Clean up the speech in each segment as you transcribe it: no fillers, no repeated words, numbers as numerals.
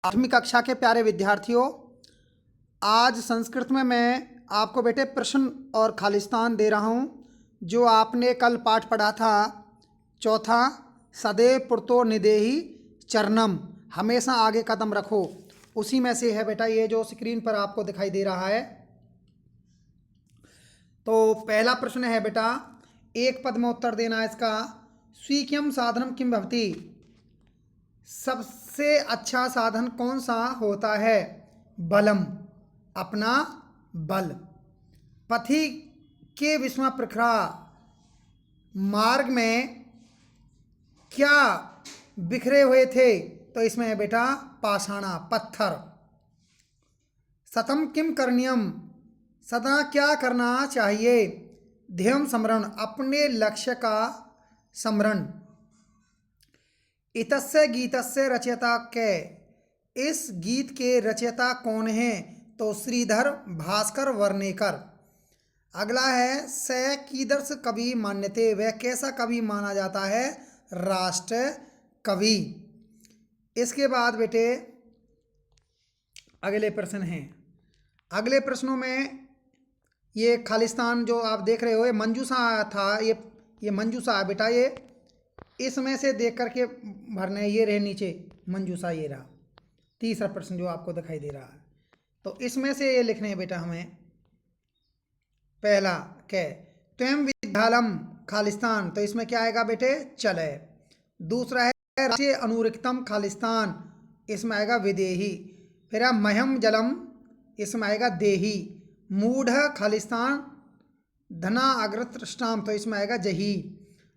आठवीं कक्षा के प्यारे विद्यार्थियों, आज संस्कृत में मैं आपको बेटे प्रश्न और खालिस्तान दे रहा हूँ। जो आपने कल पाठ पढ़ा था चौथा, सदैव पुरतो निदेहि चरणम, हमेशा आगे कदम रखो, उसी में से है बेटा ये जो स्क्रीन पर आपको दिखाई दे रहा है। तो पहला प्रश्न है बेटा, एक पद में उत्तर देना है इसका। स्वीक्यम साधनम किम भवति, सबसे अच्छा साधन कौन सा होता है? बलम, अपना बल। पथि के विस्मय प्रखरा, मार्ग में क्या बिखरे हुए थे? तो इसमें है बेटा पाषाणा, पत्थर। सतम किम करणीयम, सदा क्या करना चाहिए? ध्येयम स्मरण, अपने लक्ष्य का स्मरण। इतस्य गीतस्य रचयिता के, इस गीत के रचयिता कौन हैं? तो श्रीधर भास्कर वर्णेकर। अगला है स कीदर्श कवि मान्यते, वह कैसा कवि माना जाता है? राष्ट्र कवि। इसके बाद बेटे अगले प्रश्न हैं। अगले प्रश्नों में ये खालिस्तान जो आप देख रहे हो ये मंजूषा था, ये मंजूषा है बेटा। ये इसमें से देख करके भरने, ये रहे नीचे मंजूषा, ये रहा तीसरा प्रश्न जो आपको दिखाई दे रहा है। तो इसमें से ये लिखने हैं बेटा हमें। पहला क्या, त्वं विद्यालम खालिस्तान, तो इसमें क्या आएगा बेटे? चल है। दूसरा है राष्ट्रीय अनुरिक्तम खालिस्तान, इसमें आएगा विदेही। फिर है मह्यम जलम, इसमें आएगा देही। मूढ़ खालिस्तान धना अग्रतृष्टाम, तो इसमें आएगा जही।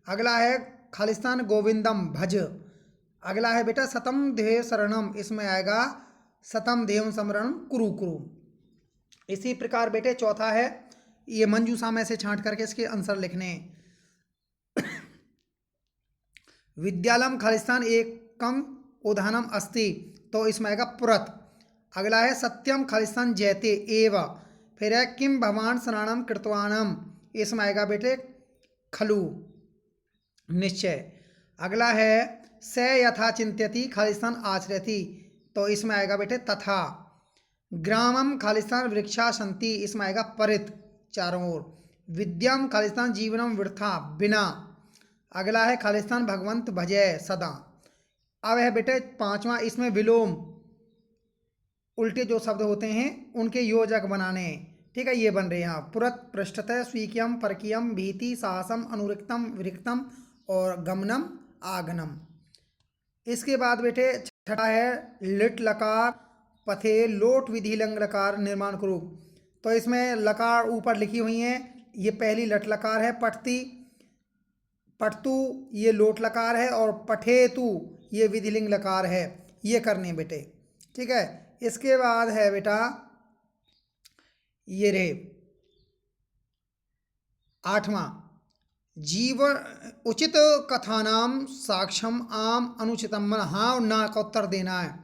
अगला है खालिस्तान गोविंदम भज। अगला है बेटा सतम ध्येय शरणम, इसमें आएगा सतम ध्येय स्मरणम कुरु कुरु। इसी प्रकार बेटे चौथा है, ये मंजूषा में से छांट करके इसके आंसर लिखने। विद्यालम खालिस्तान एकम उदानम अस्ति, तो इसमें आएगा पुरत। अगला है सत्यम खालिस्तान जयते एव। फिर है किम भवान स्नानम कृतवानम, इसमें आएगा बेटे खलु, निश्चय। अगला है स यथा चिंत्यति खालिस्तान आचरति, तो इसमें आएगा बेटे तथा। ग्रामम खालिस्तान वृक्षा संति, इसमें आएगा परित, चारों ओर। विद्यम खालिस्तान जीवनम वृथा, बिना। अगला है खालिस्तान भगवंत भजय सदा। अब है बेटे पांचवा, इसमें विलोम, उल्टे जो शब्द होते हैं उनके योजक बनाने। ठीक है, ये बन रहे हैं यहाँ पुरत, पृष्ठतः, स्वीक्यम, परकीयम, भीति, साहसम, अनुरिक्तम, विरिक्तम और गमनम, आगनम। इसके बाद बेटे छठा है लिट लकार पथे लोट विधि लंग लकार निर्माण करो, तो इसमें लकार ऊपर लिखी हुई हैं। ये पहली लट लकार है, पठती, पठतु ये लोट लकार है, और पठेतु ये विधिलिंग लकार है। ये करने बेटे, ठीक है। इसके बाद है बेटा ये रे आठवां, जीवन उचित कथानाम साक्ष्यम आम अनुचितम, मन हाँ और ना का उत्तर देना है।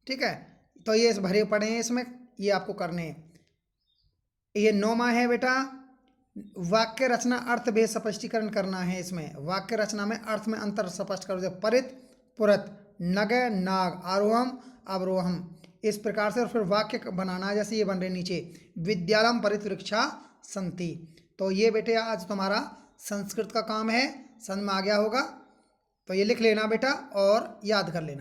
ठीक है, तो ये भरे पड़े हैं इसमें, ये आपको करने हैं। ये नौवां है बेटा वाक्य रचना अर्थ भेद स्पष्टीकरण करना है। इसमें वाक्य रचना में अर्थ में अंतर स्पष्ट कर दो। परित, पुरत, नग, नाग, आरोहम, अवरोहम, इस प्रकार से। और फिर वाक्य बनाना है, जैसे ये बन रहे नीचे, विद्यालम परित वृक्षा संति। तो ये बेटे आज तुम्हारा संस्कृत का काम है, समझ में आ गया होगा। तो ये लिख लेना बेटा और याद कर लेना।